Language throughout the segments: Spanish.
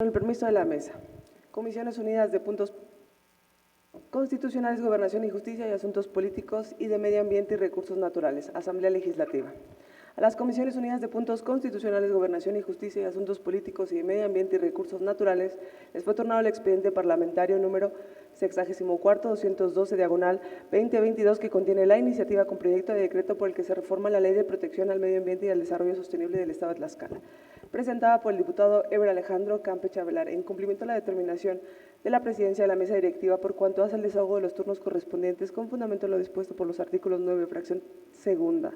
Con el permiso de la mesa. Comisiones Unidas de Puntos Constitucionales, Gobernación y Justicia y Asuntos Políticos y de Medio Ambiente y Recursos Naturales. Asamblea Legislativa. A las Comisiones Unidas de Puntos Constitucionales, Gobernación y Justicia y Asuntos Políticos y de Medio Ambiente y Recursos Naturales les fue turnado el expediente parlamentario número 64-212/2022 que contiene la iniciativa con proyecto de decreto por el que se reforma la Ley de Protección al Medio Ambiente y al Desarrollo Sostenible del Estado de Tlaxcala, presentada por el diputado Eber Alejandro Campeche Avelar, en cumplimiento a la determinación de la presidencia de la mesa directiva por cuanto hace el desahogo de los turnos correspondientes con fundamento en lo dispuesto por los artículos 9, fracción segunda,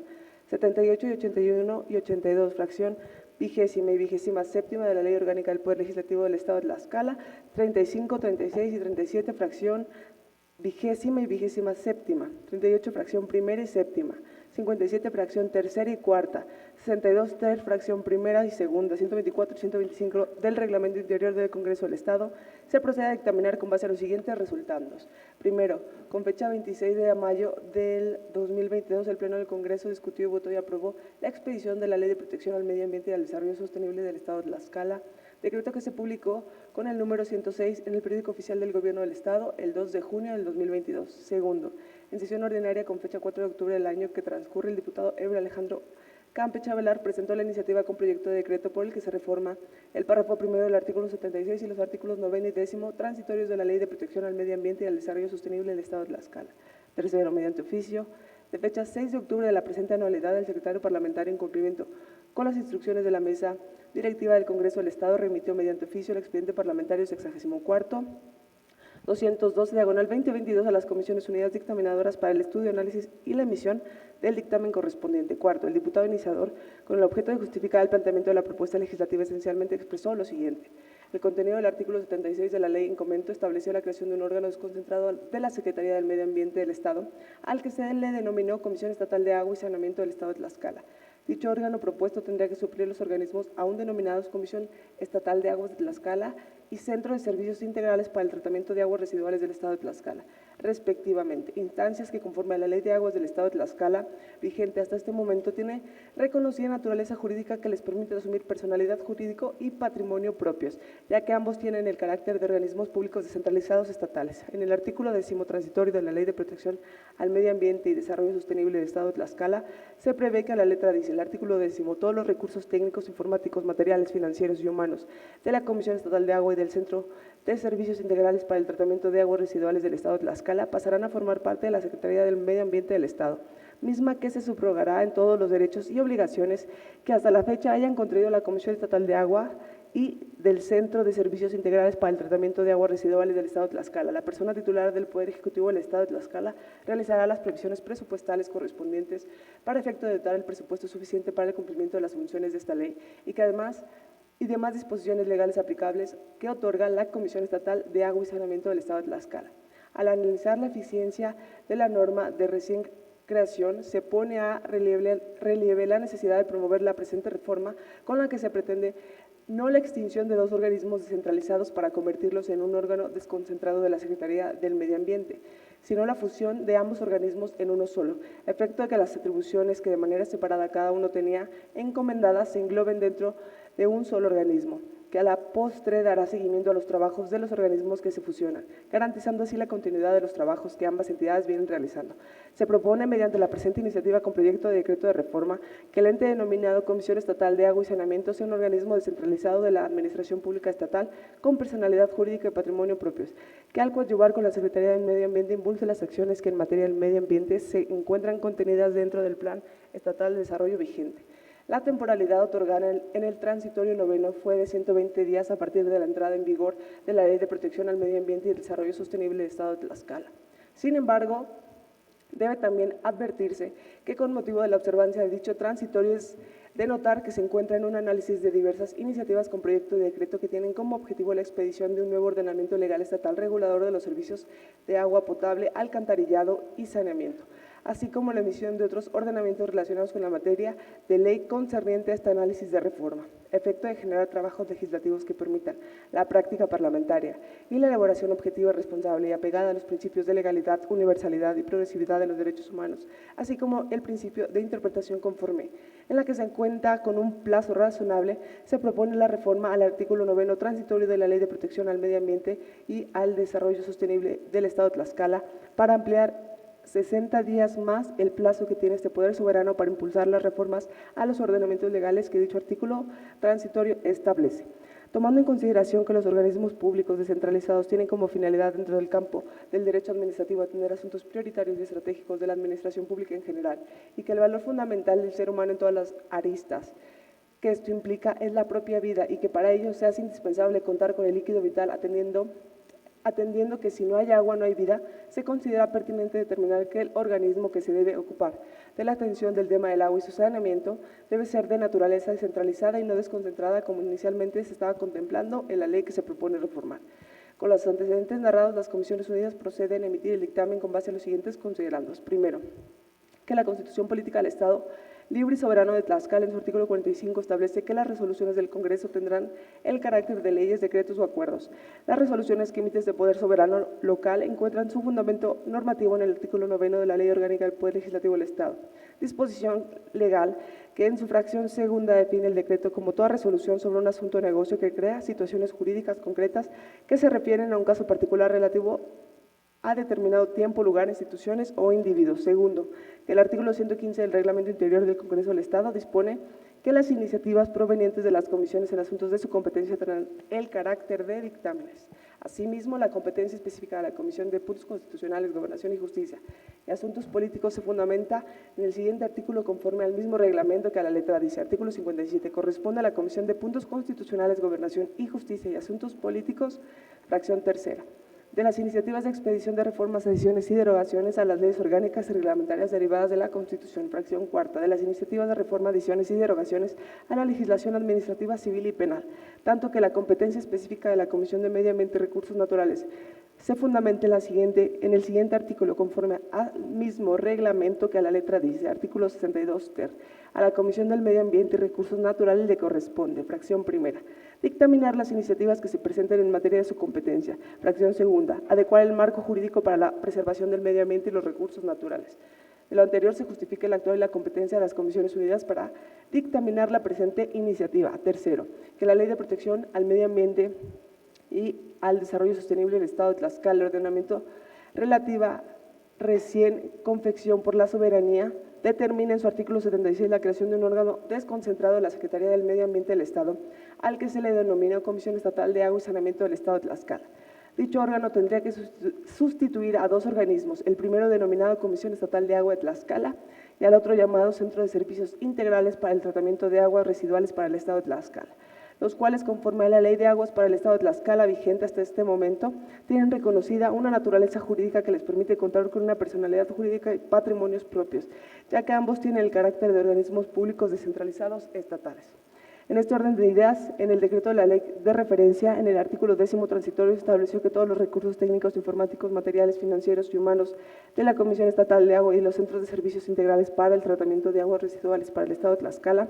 78 y 81 y 82, fracción 20ª y 27ª de la Ley Orgánica del Poder Legislativo del Estado de Tlaxcala, 35, 36 y 37, fracción 20ª y 27ª, 38, fracción primera y séptima, 57, fracción tercera y cuarta, 62, fracción primera y segunda, 124 y 125 del Reglamento Interior del Congreso del Estado, se procede a dictaminar con base a los siguientes resultados. Primero, con fecha 26 de mayo del 2022, el Pleno del Congreso discutió, votó y aprobó la expedición de la Ley de Protección al Medio Ambiente y al Desarrollo Sostenible del Estado de Tlaxcala, decreto que se publicó con el número 106 en el Periódico Oficial del Gobierno del Estado el 2 de junio del 2022. Segundo, en sesión ordinaria con fecha 4 de octubre del año que transcurre, el diputado Eber Alejandro Campeche Avelar presentó la iniciativa con proyecto de decreto por el que se reforma el párrafo primero del artículo 76 y los artículos 9 y 10 transitorios de la Ley de Protección al Medio Ambiente y al Desarrollo Sostenible del Estado de Tlaxcala. Tercero, mediante oficio de fecha 6 de octubre de la presente anualidad, el secretario parlamentario, en cumplimiento con las instrucciones de la mesa directiva del Congreso del Estado, remitió mediante oficio el expediente parlamentario 64 212/2022 a las Comisiones Unidas dictaminadoras para el estudio, análisis y la emisión del dictamen correspondiente. Cuarto, el diputado iniciador, con el objeto de justificar el planteamiento de la propuesta legislativa, esencialmente expresó lo siguiente. El contenido del artículo 76 de la ley en comento estableció la creación de un órgano desconcentrado de la Secretaría del Medio Ambiente del Estado, al que se le denominó Comisión Estatal de Agua y Saneamiento del Estado de Tlaxcala. Dicho órgano propuesto tendría que suplir los organismos aún denominados Comisión Estatal de Aguas de Tlaxcala y Centro de Servicios Integrales para el Tratamiento de Aguas Residuales del Estado de Tlaxcala, respectivamente, instancias que conforme a la Ley de Aguas del Estado de Tlaxcala, vigente hasta este momento, tiene reconocida naturaleza jurídica que les permite asumir personalidad jurídico y patrimonio propios, ya que ambos tienen el carácter de organismos públicos descentralizados estatales. En el artículo 10º transitorio de la Ley de Protección al Medio Ambiente y Desarrollo Sostenible del Estado de Tlaxcala, se prevé que a la letra dice el artículo 10º, todos los recursos técnicos, informáticos, materiales, financieros y humanos de la Comisión Estatal de Agua y del Centro de Servicios Integrales para el Tratamiento de Aguas Residuales del Estado de Tlaxcala pasarán a formar parte de la Secretaría del Medio Ambiente del Estado, misma que se subrogará en todos los derechos y obligaciones que hasta la fecha hayan contraído la Comisión Estatal de Agua y del Centro de Servicios Integrales para el Tratamiento de Aguas Residuales del Estado de Tlaxcala. La persona titular del Poder Ejecutivo del Estado de Tlaxcala realizará las previsiones presupuestales correspondientes para efecto de dotar el presupuesto suficiente para el cumplimiento de las funciones de esta ley y que además y demás disposiciones legales aplicables que otorga la Comisión Estatal de Agua y Saneamiento del Estado de Tlaxcala. Al analizar la eficiencia de la norma de recién creación, se pone a relieve la necesidad de promover la presente reforma con la que se pretende no la extinción de dos organismos descentralizados para convertirlos en un órgano desconcentrado de la Secretaría del Medio Ambiente, sino la fusión de ambos organismos en uno solo, a efecto de que las atribuciones que de manera separada cada uno tenía encomendadas se engloben dentro de un solo organismo, que a la postre dará seguimiento a los trabajos de los organismos que se fusionan, garantizando así la continuidad de los trabajos que ambas entidades vienen realizando. Se propone, mediante la presente iniciativa con proyecto de decreto de reforma, que el ente denominado Comisión Estatal de Agua y Saneamiento sea un organismo descentralizado de la Administración Pública Estatal con personalidad jurídica y patrimonio propios, que al coadyuvar con la Secretaría del Medio Ambiente impulse las acciones que en materia del medio ambiente se encuentran contenidas dentro del Plan Estatal de Desarrollo vigente. La temporalidad otorgada en el transitorio noveno fue de 120 días a partir de la entrada en vigor de la Ley de Protección al Medio Ambiente y el Desarrollo Sostenible del Estado de Tlaxcala. Sin embargo, debe también advertirse que con motivo de la observancia de dicho transitorio es de notar que se encuentra en un análisis de diversas iniciativas con proyecto de decreto que tienen como objetivo la expedición de un nuevo ordenamiento legal estatal regulador de los servicios de agua potable, alcantarillado y saneamiento, así como la emisión de otros ordenamientos relacionados con la materia de ley concerniente a este análisis de reforma, efecto de generar trabajos legislativos que permitan la práctica parlamentaria y la elaboración objetiva, responsable y apegada a los principios de legalidad, universalidad y progresividad de los derechos humanos, así como el principio de interpretación conforme en la que se cuenta con un plazo razonable, se propone la reforma al artículo 9 transitorio de la Ley de Protección al Medio Ambiente y al Desarrollo Sostenible del Estado de Tlaxcala para ampliar 60 días más el plazo que tiene este poder soberano para impulsar las reformas a los ordenamientos legales que dicho artículo transitorio establece. Tomando en consideración que los organismos públicos descentralizados tienen como finalidad dentro del campo del derecho administrativo atender asuntos prioritarios y estratégicos de la administración pública en general y que el valor fundamental del ser humano en todas las aristas que esto implica es la propia vida y que para ello se hace indispensable contar con el líquido vital atendiendo que si no hay agua no hay vida, se considera pertinente determinar que el organismo que se debe ocupar de la atención del tema del agua y su saneamiento debe ser de naturaleza descentralizada y no desconcentrada como inicialmente se estaba contemplando en la ley que se propone reformar. Con los antecedentes narrados, las Comisiones Unidas proceden a emitir el dictamen con base a los siguientes considerandos. Primero, que la Constitución Política del Estado Libre y Soberano de Tlaxcala, en su artículo 45, establece que las resoluciones del Congreso tendrán el carácter de leyes, decretos o acuerdos. Las resoluciones que emite este Poder Soberano local encuentran su fundamento normativo en el artículo 9 de la Ley Orgánica del Poder Legislativo del Estado, disposición legal que en su fracción segunda define el decreto como toda resolución sobre un asunto de negocio que crea situaciones jurídicas concretas que se refieren a un caso particular relativo a determinado tiempo, lugar, instituciones o individuos. Segundo, que el artículo 115 del Reglamento Interior del Congreso del Estado dispone que las iniciativas provenientes de las comisiones en asuntos de su competencia tendrán el carácter de dictámenes. Asimismo, la competencia específica de la Comisión de Puntos Constitucionales, Gobernación y Justicia y Asuntos Políticos se fundamenta en el siguiente artículo conforme al mismo reglamento que a la letra dice. Artículo 57. Corresponde a la Comisión de Puntos Constitucionales, Gobernación y Justicia y Asuntos Políticos, fracción tercera, de las iniciativas de expedición de reformas, adiciones y derogaciones a las leyes orgánicas y reglamentarias derivadas de la Constitución, fracción cuarta, de las iniciativas de reforma, adiciones y derogaciones a la legislación administrativa, civil y penal, tanto que la competencia específica de la Comisión de Medio Ambiente y Recursos Naturales se fundamenta en el siguiente artículo, conforme al mismo reglamento que a la letra dice. Artículo 62 ter. A la Comisión del Medio Ambiente y Recursos Naturales le corresponde, fracción primera, dictaminar las iniciativas que se presenten en materia de su competencia. Fracción segunda, adecuar el marco jurídico para la preservación del medio ambiente y los recursos naturales. De lo anterior se justifica el actual y la competencia de las Comisiones Unidas para dictaminar la presente iniciativa. Tercero, que la Ley de Protección al Medio Ambiente y al Desarrollo Sostenible del Estado de Tlaxcala, el ordenamiento relativa recién confección por la soberanía, determina en su artículo 76 la creación de un órgano desconcentrado de la Secretaría del Medio Ambiente del Estado, al que se le denomina Comisión Estatal de Agua y Saneamiento del Estado de Tlaxcala. Dicho órgano tendría que sustituir a dos organismos, el primero denominado Comisión Estatal de Agua de Tlaxcala y al otro llamado Centro de Servicios Integrales para el Tratamiento de Aguas Residuales para el Estado de Tlaxcala, los cuales, conforme a la Ley de Aguas para el Estado de Tlaxcala vigente hasta este momento, tienen reconocida una naturaleza jurídica que les permite contar con una personalidad jurídica y patrimonios propios, ya que ambos tienen el carácter de organismos públicos descentralizados estatales. En este orden de ideas, en el decreto de la ley de referencia, en el artículo 10º transitorio, estableció que todos los recursos técnicos, informáticos, materiales, financieros y humanos de la Comisión Estatal de Agua y los Centros de Servicios Integrales para el Tratamiento de Aguas Residuales para el Estado de Tlaxcala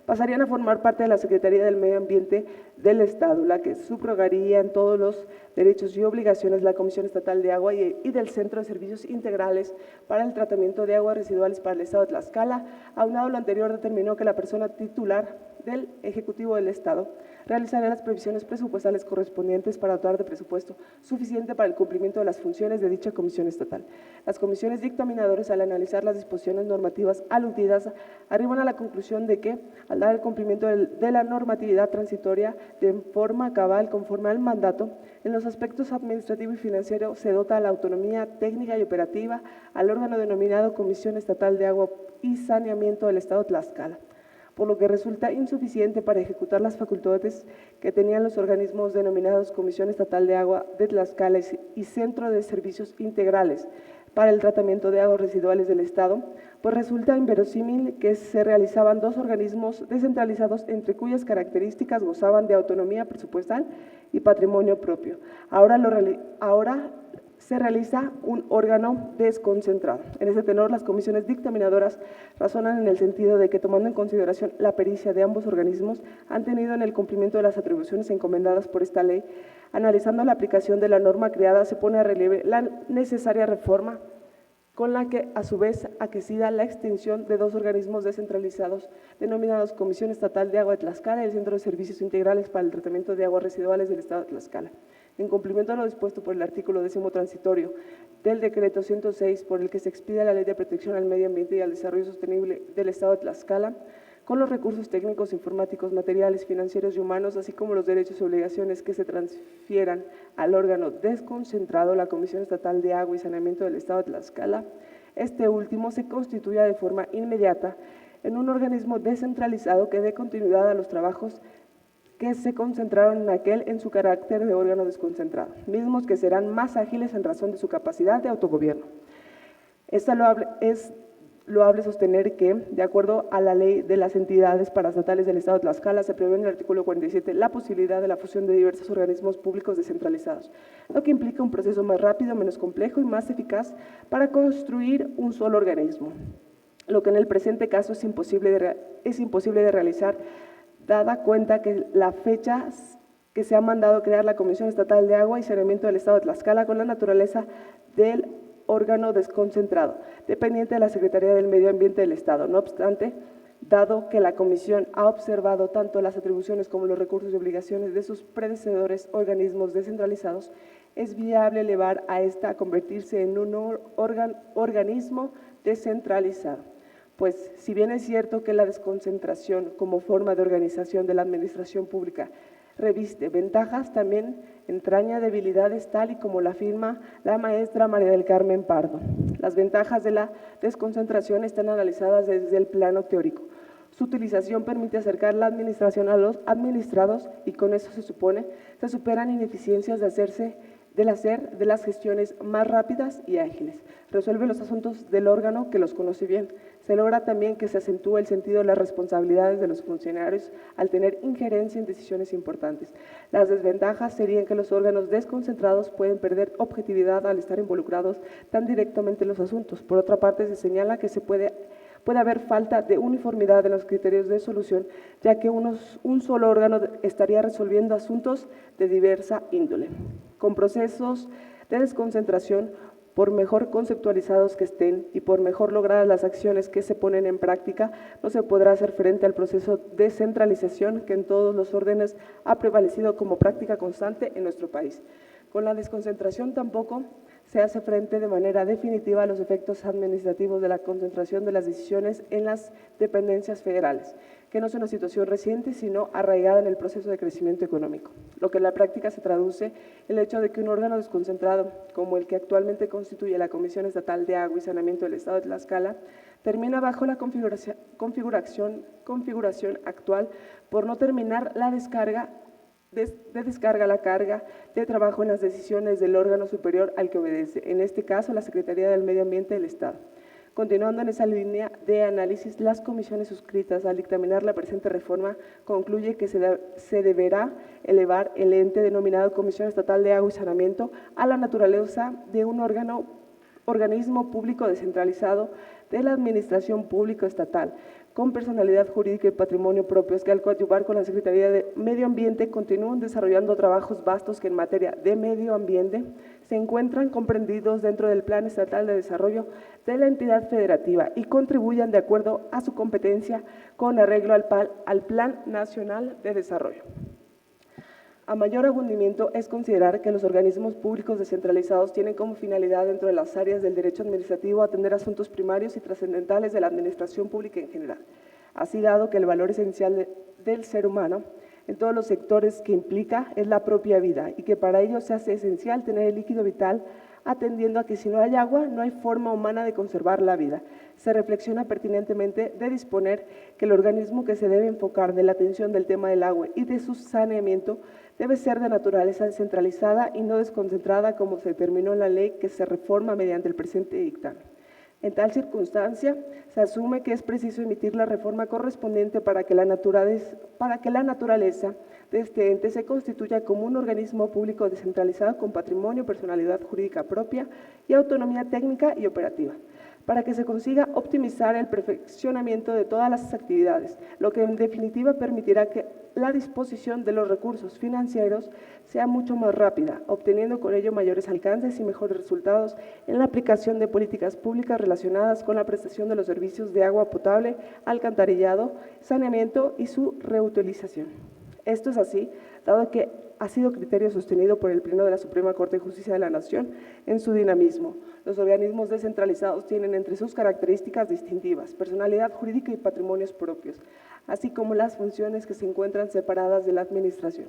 pasarían a formar parte de la Secretaría del Medio Ambiente del Estado, la que subrogaría en todos los derechos y obligaciones de la Comisión Estatal de Agua y del Centro de Servicios Integrales para el Tratamiento de Aguas Residuales para el Estado de Tlaxcala. Aunado lo anterior, determinó que la persona titular del Ejecutivo del Estado realizará las previsiones presupuestales correspondientes para dotar de presupuesto suficiente para el cumplimiento de las funciones de dicha comisión estatal. Las comisiones dictaminadoras, al analizar las disposiciones normativas aludidas, arriban a la conclusión de que, al dar el cumplimiento de la normatividad transitoria de forma cabal conforme al mandato, en los aspectos administrativo y financiero se dota a la autonomía técnica y operativa al órgano denominado Comisión Estatal de Agua y Saneamiento del Estado de Tlaxcala, por lo que resulta insuficiente para ejecutar las facultades que tenían los organismos denominados Comisión Estatal de Agua de Tlaxcala y Centro de Servicios Integrales para el Tratamiento de Aguas Residuales del Estado, pues resulta inverosímil que se realizaban dos organismos descentralizados entre cuyas características gozaban de autonomía presupuestal y patrimonio propio. Ahora se realiza un órgano desconcentrado. En ese tenor, las comisiones dictaminadoras razonan en el sentido de que, tomando en consideración la pericia de ambos organismos, han tenido en el cumplimiento de las atribuciones encomendadas por esta ley, analizando la aplicación de la norma creada, se pone a relieve la necesaria reforma con la que a su vez aquecida la extensión de dos organismos descentralizados denominados Comisión Estatal de Agua de Tlaxcala y el Centro de Servicios Integrales para el Tratamiento de Aguas Residuales del Estado de Tlaxcala. En cumplimiento a lo dispuesto por el artículo 10º transitorio del decreto 106, por el que se expide la Ley de Protección al Medio Ambiente y al Desarrollo Sostenible del Estado de Tlaxcala, con los recursos técnicos, informáticos, materiales, financieros y humanos, así como los derechos y obligaciones que se transfieran al órgano desconcentrado, la Comisión Estatal de Agua y Saneamiento del Estado de Tlaxcala, este último se constituya de forma inmediata en un organismo descentralizado que dé continuidad a los trabajos que se concentraron en aquel en su carácter de órgano desconcentrado, mismos que serán más ágiles en razón de su capacidad de autogobierno. Es loable sostener que, de acuerdo a la Ley de las Entidades Paraestatales del Estado de Tlaxcala, se prevé en el artículo 47 la posibilidad de la fusión de diversos organismos públicos descentralizados, lo que implica un proceso más rápido, menos complejo y más eficaz para construir un solo organismo, lo que en el presente caso es imposible de realizar, dada cuenta que la fecha que se ha mandado crear la Comisión Estatal de Agua y Saneamiento del Estado de Tlaxcala con la naturaleza del órgano desconcentrado, dependiente de la Secretaría del Medio Ambiente del Estado. No obstante, dado que la Comisión ha observado tanto las atribuciones como los recursos y obligaciones de sus predecesores organismos descentralizados, es viable elevar a esta a convertirse en un organismo descentralizado. Pues, si bien es cierto que la desconcentración como forma de organización de la administración pública reviste ventajas, también entraña debilidades, tal y como la afirma la maestra María del Carmen Pardo. Las ventajas de la desconcentración están analizadas desde el plano teórico. Su utilización permite acercar la administración a los administrados y con eso se superan ineficiencias del hacer de las gestiones más rápidas y ágiles. Resuelve los asuntos del órgano que los conoce bien. Se logra también que se acentúe el sentido de las responsabilidades de los funcionarios al tener injerencia en decisiones importantes. Las desventajas serían que los órganos desconcentrados pueden perder objetividad al estar involucrados tan directamente en los asuntos. Por otra parte, se señala que puede haber falta de uniformidad en los criterios de solución, ya que un solo órgano estaría resolviendo asuntos de diversa índole. Con procesos de desconcentración, por mejor conceptualizados que estén y por mejor logradas las acciones que se ponen en práctica, no se podrá hacer frente al proceso de centralización que en todos los órdenes ha prevalecido como práctica constante en nuestro país. Con la desconcentración tampoco se hace frente de manera definitiva a los efectos administrativos de la concentración de las decisiones en las dependencias federales, que no es una situación reciente, sino arraigada en el proceso de crecimiento económico, lo que en la práctica se traduce en el hecho de que un órgano desconcentrado, como el que actualmente constituye la Comisión Estatal de Agua y Saneamiento del Estado de Tlaxcala, termina bajo la configuración actual por no terminar la descarga la carga de trabajo en las decisiones del órgano superior al que obedece, en este caso la Secretaría del Medio Ambiente del Estado. Continuando en esa línea de análisis, las comisiones suscritas al dictaminar la presente reforma concluye que se deberá elevar el ente denominado Comisión Estatal de Agua y Saneamiento a la naturaleza de un organismo público descentralizado de la administración pública estatal, con personalidad jurídica y patrimonio propios, que al coadyuvar con la Secretaría de Medio Ambiente continúan desarrollando trabajos vastos que en materia de medio ambiente se encuentran comprendidos dentro del Plan Estatal de Desarrollo de la entidad federativa y contribuyan de acuerdo a su competencia con arreglo al Plan Nacional de Desarrollo. A mayor abundamiento es considerar que los organismos públicos descentralizados tienen como finalidad dentro de las áreas del derecho administrativo atender asuntos primarios y trascendentales de la administración pública en general. Así, dado que el valor esencial del ser humano en todos los sectores que implica es la propia vida y que para ello se hace esencial tener el líquido vital, atendiendo a que si no hay agua, no hay forma humana de conservar la vida. Se reflexiona pertinentemente de disponer que el organismo que se debe enfocar de la atención del tema del agua y de su saneamiento debe ser de naturaleza descentralizada y no desconcentrada, como se determinó en la ley que se reforma mediante el presente dictamen. En tal circunstancia, se asume que es preciso emitir la reforma correspondiente para que la naturaleza de este ente se constituya como un organismo público descentralizado con patrimonio, personalidad jurídica propia y autonomía técnica y operativa. para que se consiga optimizar el perfeccionamiento de todas las actividades, lo que en definitiva permitirá que la disposición de los recursos financieros sea mucho más rápida, obteniendo con ello mayores alcances y mejores resultados en la aplicación de políticas públicas relacionadas con la prestación de los servicios de agua potable, alcantarillado, saneamiento y su reutilización. Esto es así, dado que ha sido criterio sostenido por el Pleno de la Suprema Corte de Justicia de la Nación en su dinamismo. Los organismos descentralizados tienen entre sus características distintivas, personalidad jurídica y patrimonios propios, así como las funciones que se encuentran separadas de la administración,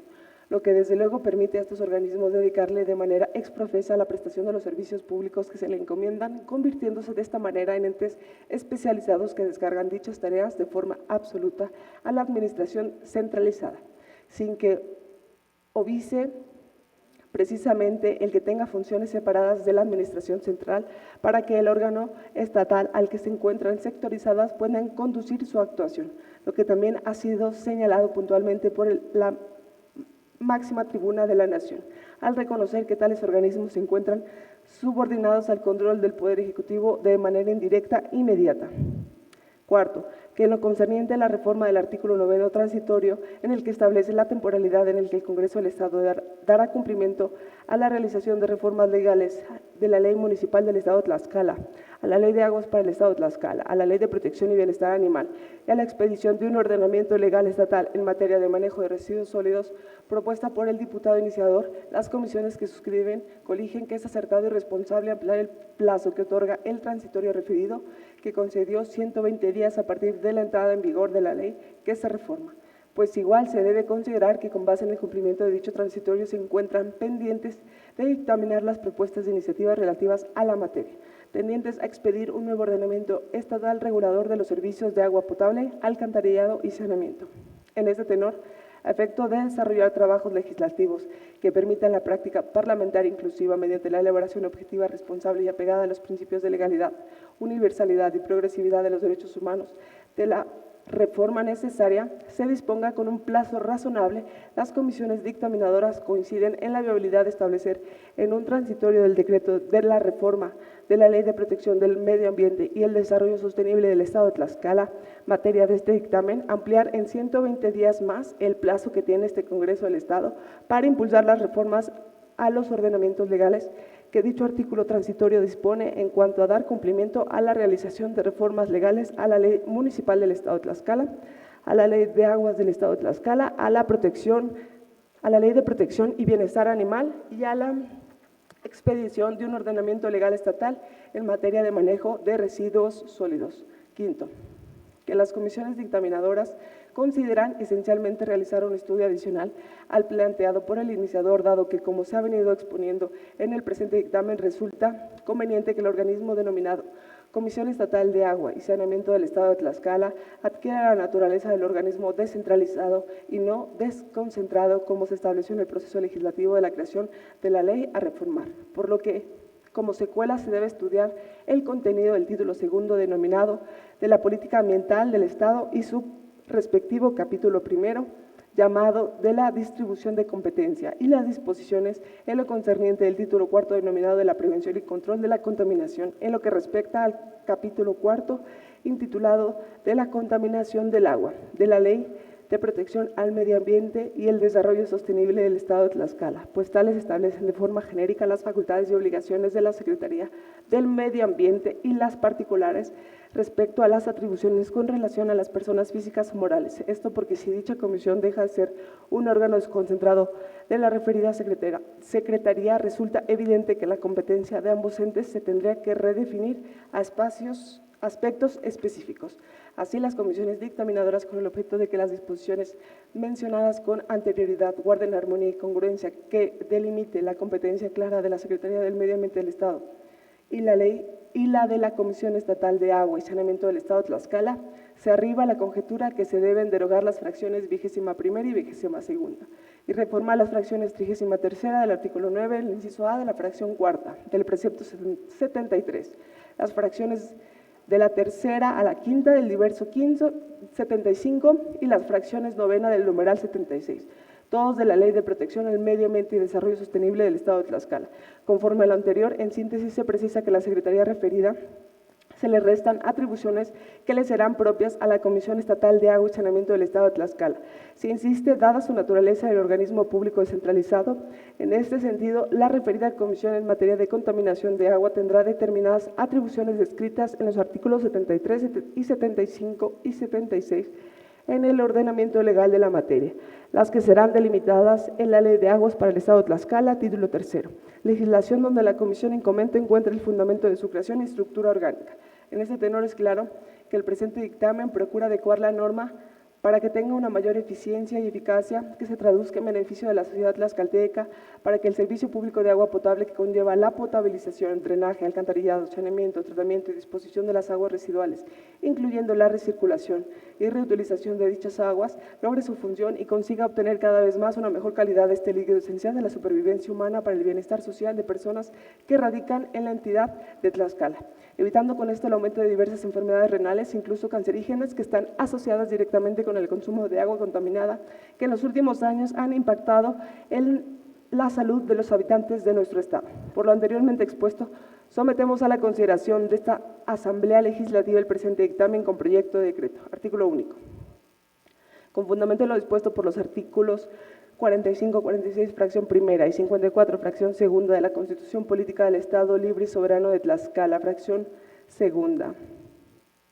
lo que desde luego permite a estos organismos dedicarle de manera exprofesa a la prestación de los servicios públicos que se le encomiendan, convirtiéndose de esta manera en entes especializados que descargan dichas tareas de forma absoluta a la administración centralizada, sin que obvise precisamente el que tenga funciones separadas de la administración central para que el órgano estatal al que se encuentran sectorizadas puedan conducir su actuación, lo que también ha sido señalado puntualmente por la máxima tribuna de la Nación, al reconocer que tales organismos se encuentran subordinados al control del Poder Ejecutivo de manera indirecta e inmediata. Cuarto, que en lo concerniente a la reforma del artículo 9 transitorio, en el que establece la temporalidad en el que el Congreso del Estado dará cumplimiento a la realización de reformas legales de la Ley Municipal del Estado de Tlaxcala, a la Ley de Aguas para el Estado de Tlaxcala, a la Ley de Protección y Bienestar Animal y a la expedición de un ordenamiento legal estatal en materia de manejo de residuos sólidos propuesta por el diputado iniciador, las comisiones que suscriben coligen que es acertado y responsable ampliar el plazo que otorga el transitorio referido, que concedió 120 días a partir de la entrada en vigor de la ley que se reforma, pues igual se debe considerar que con base en el cumplimiento de dicho transitorio se encuentran pendientes de dictaminar las propuestas de iniciativas relativas a la materia, tendientes a expedir un nuevo ordenamiento estatal regulador de los servicios de agua potable, alcantarillado y saneamiento. En este tenor, a efecto de desarrollar trabajos legislativos que permitan la práctica parlamentaria inclusiva mediante la elaboración objetiva, responsable y apegada a los principios de legalidad, universalidad y progresividad de los derechos humanos, de la reforma necesaria, se disponga con un plazo razonable, las comisiones dictaminadoras coinciden en la viabilidad de establecer en un transitorio del decreto de la reforma de la Ley de Protección del Medio Ambiente y el Desarrollo Sostenible del Estado de Tlaxcala, materia de este dictamen, ampliar en 120 días más el plazo que tiene este Congreso del Estado para impulsar las reformas a los ordenamientos legales que dicho artículo transitorio dispone en cuanto a dar cumplimiento a la realización de reformas legales a la Ley Municipal del Estado de Tlaxcala, a la Ley de Aguas del Estado de Tlaxcala, a la Ley de Protección y Bienestar Animal y a la expedición de un ordenamiento legal estatal en materia de manejo de residuos sólidos. Quinto, que las comisiones dictaminadoras consideran esencialmente realizar un estudio adicional al planteado por el iniciador, dado que, como se ha venido exponiendo en el presente dictamen, resulta conveniente que el organismo denominado Comisión Estatal de Agua y Saneamiento del Estado de Tlaxcala adquiera la naturaleza del organismo descentralizado y no desconcentrado, como se estableció en el proceso legislativo de la creación de la ley a reformar, por lo que como secuela se debe estudiar el contenido del título segundo denominado de la política ambiental del Estado y su respectivo capítulo primero, llamado de la distribución de competencia, y las disposiciones en lo concerniente del título cuarto denominado de la prevención y control de la contaminación, en lo que respecta al capítulo cuarto intitulado de la contaminación del agua, de la Ley de Protección al Medio Ambiente y el Desarrollo Sostenible del Estado de Tlaxcala, pues tales establecen de forma genérica las facultades y obligaciones de la Secretaría del Medio Ambiente y las particulares respecto a las atribuciones con relación a las personas físicas o morales. Esto porque si dicha comisión deja de ser un órgano desconcentrado de la referida Secretaría, resulta evidente que la competencia de ambos entes se tendría que redefinir a aspectos específicos. Así, las comisiones dictaminadoras, con el objeto de que las disposiciones mencionadas con anterioridad guarden armonía y congruencia, que delimite la competencia clara de la Secretaría del Medio Ambiente del Estado y la ley y la de la Comisión Estatal de Agua y Saneamiento del Estado de Tlaxcala, se arriba a la conjetura que se deben derogar las fracciones 21ª y 22ª y reformar las fracciones 33ª del artículo 9, el inciso A de la fracción cuarta del precepto 73, las fracciones de la tercera a la quinta del diverso 75 y las fracciones novena del numeral 76, todos de la Ley de Protección al Medio Ambiente y Desarrollo Sostenible del Estado de Tlaxcala. Conforme a lo anterior, en síntesis se precisa que la Secretaría referida se le restan atribuciones que le serán propias a la Comisión Estatal de Agua y Saneamiento del Estado de Tlaxcala. Se insiste, dada su naturaleza del organismo público descentralizado, en este sentido, la referida comisión en materia de contaminación de agua tendrá determinadas atribuciones descritas en los artículos 73 y 75 y 76 en el ordenamiento legal de la materia, las que serán delimitadas en la Ley de Aguas para el Estado de Tlaxcala, título tercero, legislación donde la comisión en comento encuentra el fundamento de su creación y estructura orgánica. En este tenor es claro que el presente dictamen procura adecuar la norma para que tenga una mayor eficiencia y eficacia, que se traduzca en beneficio de la sociedad tlaxcalteca, para que el servicio público de agua potable que conlleva la potabilización, drenaje, alcantarillado, saneamiento, tratamiento y disposición de las aguas residuales, incluyendo la recirculación y reutilización de dichas aguas, logre su función y consiga obtener cada vez más una mejor calidad de este líquido esencial de la supervivencia humana para el bienestar social de personas que radican en la entidad de Tlaxcala, evitando con esto el aumento de diversas enfermedades renales, incluso cancerígenas, que están asociadas directamente con el consumo de agua contaminada, que en los últimos años han impactado en la salud de los habitantes de nuestro estado. Por lo anteriormente expuesto, sometemos a la consideración de esta Asamblea Legislativa el presente dictamen con proyecto de decreto. Artículo único. Con fundamento en lo dispuesto por los artículos 45, 46, fracción primera y 54, fracción segunda de la Constitución Política del Estado Libre y Soberano de Tlaxcala, fracción segunda,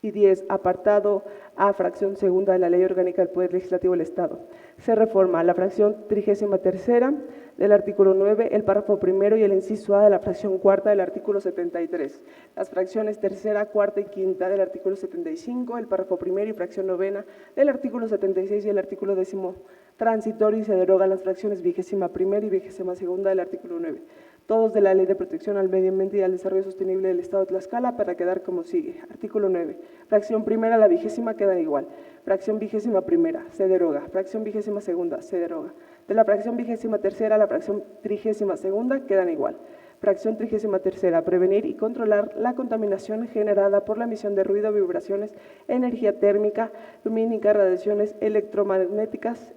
y 10, apartado A, fracción segunda de la Ley Orgánica del Poder Legislativo del Estado. Se reforma la fracción 33ª del artículo 9, el párrafo primero y el inciso A de la fracción cuarta del artículo 73, las fracciones tercera, cuarta y quinta del artículo 75, el párrafo primero y fracción novena del artículo 76 y el artículo 10º transitorio, y se derogan las fracciones 21ª y 22ª del artículo 9. Todos de la Ley de Protección al Medio Ambiente y al Desarrollo Sostenible del Estado de Tlaxcala, para quedar como sigue. Artículo 9. Fracción primera, la 20ª queda igual. Fracción 21ª, se deroga. Fracción 22ª, se deroga. De la fracción 23ª a la fracción 32ª quedan igual. Fracción 33ª, prevenir y controlar la contaminación generada por la emisión de ruido, vibraciones, energía térmica, lumínica, radiaciones electromagnéticas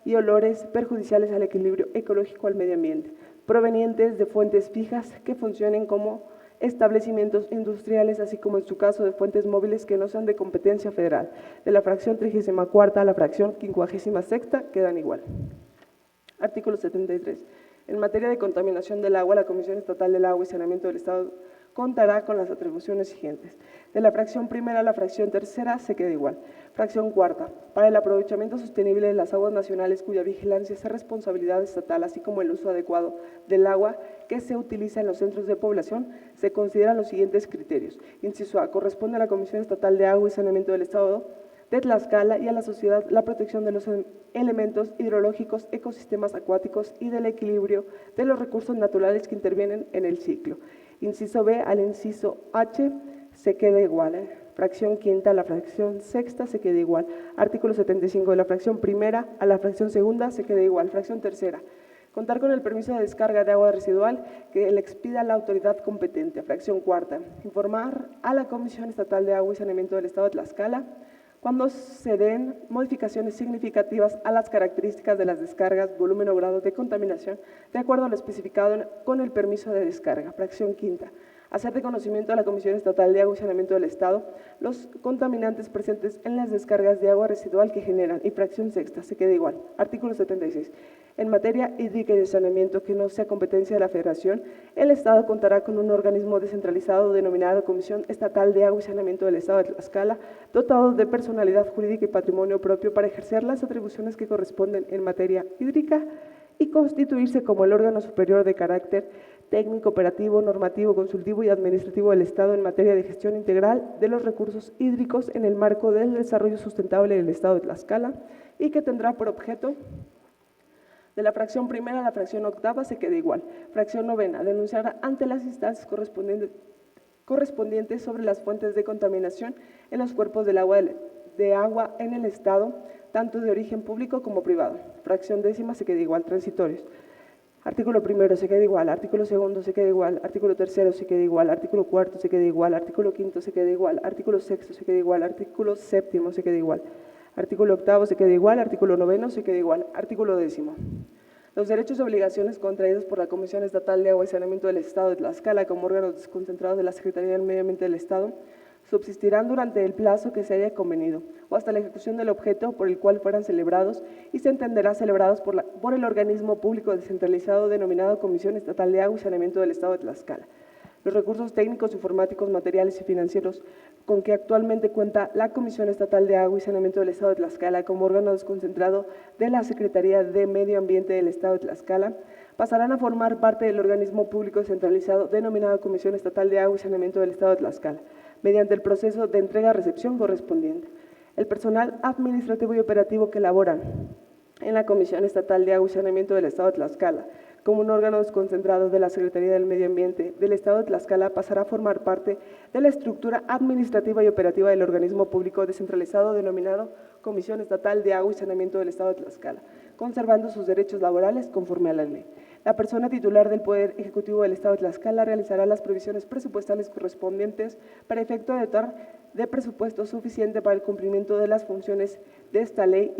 y olores perjudiciales al equilibrio ecológico al medio ambiente, provenientes de fuentes fijas que funcionen como establecimientos industriales, así como en su caso de fuentes móviles que no sean de competencia federal. De la fracción 34ª a la fracción 56ª quedan igual. Artículo 73. En materia de contaminación del agua, la Comisión Estatal del Agua y Saneamiento del Estado contará con las atribuciones siguientes. De la fracción primera a la fracción tercera se queda igual. Fracción cuarta, para el aprovechamiento sostenible de las aguas nacionales cuya vigilancia es responsabilidad estatal, así como el uso adecuado del agua que se utiliza en los centros de población, se consideran los siguientes criterios. Inciso A, corresponde a la Comisión Estatal de Agua y Saneamiento del Estado de Tlaxcala y a la sociedad la protección de los elementos hidrológicos, ecosistemas acuáticos y del equilibrio de los recursos naturales que intervienen en el ciclo. Inciso B, al inciso H se queda igual. Fracción quinta a la fracción sexta se queda igual. Artículo 75, de la fracción primera a la fracción segunda se queda igual. Fracción tercera, contar con el permiso de descarga de agua residual que le expida la autoridad competente. Fracción cuarta, informar a la Comisión Estatal de Agua y Saneamiento del Estado de Tlaxcala cuando se den modificaciones significativas a las características de las descargas, volumen o grado de contaminación, de acuerdo a lo especificado con el permiso de descarga. Fracción quinta, hacer de conocimiento a la Comisión Estatal de Agua y Saneamiento del Estado los contaminantes presentes en las descargas de agua residual que generan. Y fracción sexta, se queda igual. Artículo 76. En materia hídrica y de saneamiento que no sea competencia de la Federación, el Estado contará con un organismo descentralizado denominado Comisión Estatal de Agua y Saneamiento del Estado de Tlaxcala, dotado de personalidad jurídica y patrimonio propio para ejercer las atribuciones que corresponden en materia hídrica y constituirse como el órgano superior de carácter técnico, operativo, normativo, consultivo y administrativo del Estado en materia de gestión integral de los recursos hídricos en el marco del desarrollo sustentable del Estado de Tlaxcala, y que tendrá por objeto: de la fracción primera a la fracción octava se queda igual. Fracción novena, denunciar ante las instancias correspondientes sobre las fuentes de contaminación en los cuerpos de agua en el Estado, tanto de origen público como privado. Fracción décima se queda igual. Transitorios. Artículo primero se queda igual, artículo segundo se queda igual, artículo tercero se queda igual, artículo cuarto se queda igual, artículo quinto se queda igual, artículo sexto se queda igual, artículo séptimo se queda igual, artículo octavo se queda igual, artículo noveno se queda igual, artículo décimo. Los derechos y obligaciones contraídos por la Comisión Estatal de Agua y Saneamiento del Estado de Tlaxcala como órgano desconcentrado de la Secretaría del Medio Ambiente del Estado subsistirán durante el plazo que se haya convenido o hasta la ejecución del objeto por el cual fueran celebrados y se entenderá celebrados por el organismo público descentralizado denominado Comisión Estatal de Agua y Saneamiento del Estado de Tlaxcala. Los recursos técnicos, informáticos, materiales y financieros con que actualmente cuenta la Comisión Estatal de Agua y Saneamiento del Estado de Tlaxcala como órgano desconcentrado de la Secretaría de Medio Ambiente del Estado de Tlaxcala pasarán a formar parte del organismo público descentralizado denominado Comisión Estatal de Agua y Saneamiento del Estado de Tlaxcala, mediante el proceso de entrega-recepción correspondiente. El personal administrativo y operativo que laboran en la Comisión Estatal de Agua y Saneamiento del Estado de Tlaxcala, como un órgano desconcentrado de la Secretaría del Medio Ambiente del Estado de Tlaxcala, pasará a formar parte de la estructura administrativa y operativa del organismo público descentralizado denominado Comisión Estatal de Agua y Saneamiento del Estado de Tlaxcala, conservando sus derechos laborales conforme a la ley. La persona titular del Poder Ejecutivo del Estado de Tlaxcala realizará las previsiones presupuestales correspondientes para efecto de dotar de presupuesto suficiente para el cumplimiento de las funciones de esta ley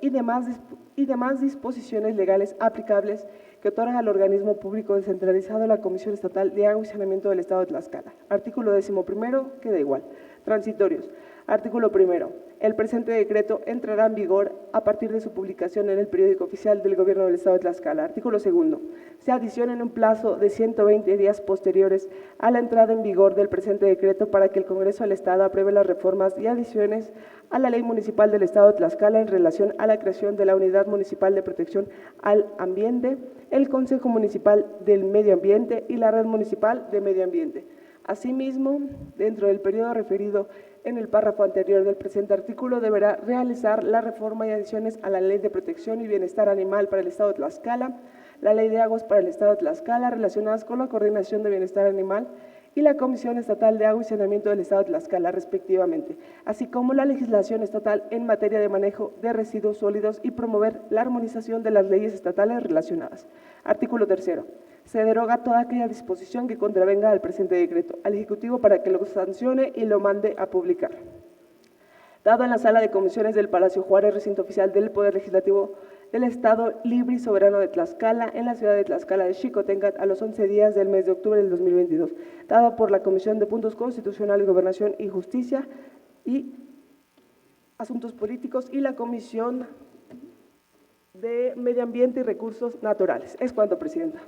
y demás disposiciones legales aplicables que otorga al organismo público descentralizado la Comisión Estatal de Agua y Saneamiento del Estado de Tlaxcala. Artículo 11, queda igual. Transitorios. Artículo 1. El presente decreto entrará en vigor a partir de su publicación en el periódico oficial del Gobierno del Estado de Tlaxcala. Artículo 2. Se adiciona en un plazo de 120 días posteriores a la entrada en vigor del presente decreto para que el Congreso del Estado apruebe las reformas y adiciones a la Ley Municipal del Estado de Tlaxcala en relación a la creación de la Unidad Municipal de Protección al Ambiente, el Consejo Municipal del Medio Ambiente y la Red Municipal de Medio Ambiente. Asimismo, dentro del periodo referido en el párrafo anterior del presente artículo, deberá realizar la reforma y adiciones a la Ley de Protección y Bienestar Animal para el Estado de Tlaxcala, la Ley de Aguas para el Estado de Tlaxcala, relacionadas con la coordinación de bienestar animal y la Comisión Estatal de Agua y Saneamiento del Estado de Tlaxcala, respectivamente, así como la legislación estatal en materia de manejo de residuos sólidos y promover la armonización de las leyes estatales relacionadas. Artículo 3. Se deroga toda aquella disposición que contravenga al presente decreto al Ejecutivo para que lo sancione y lo mande a publicar. Dado en la Sala de Comisiones del Palacio Juárez, recinto oficial del Poder Legislativo del Estado Libre y Soberano de Tlaxcala, en la ciudad de Tlaxcala de Xicotencat, a los 11 días del mes de octubre del 2022, dado por la Comisión de Puntos Constitucionales, Gobernación y Justicia y Asuntos Políticos y la Comisión de Medio Ambiente y Recursos Naturales. Es cuanto, Presidenta.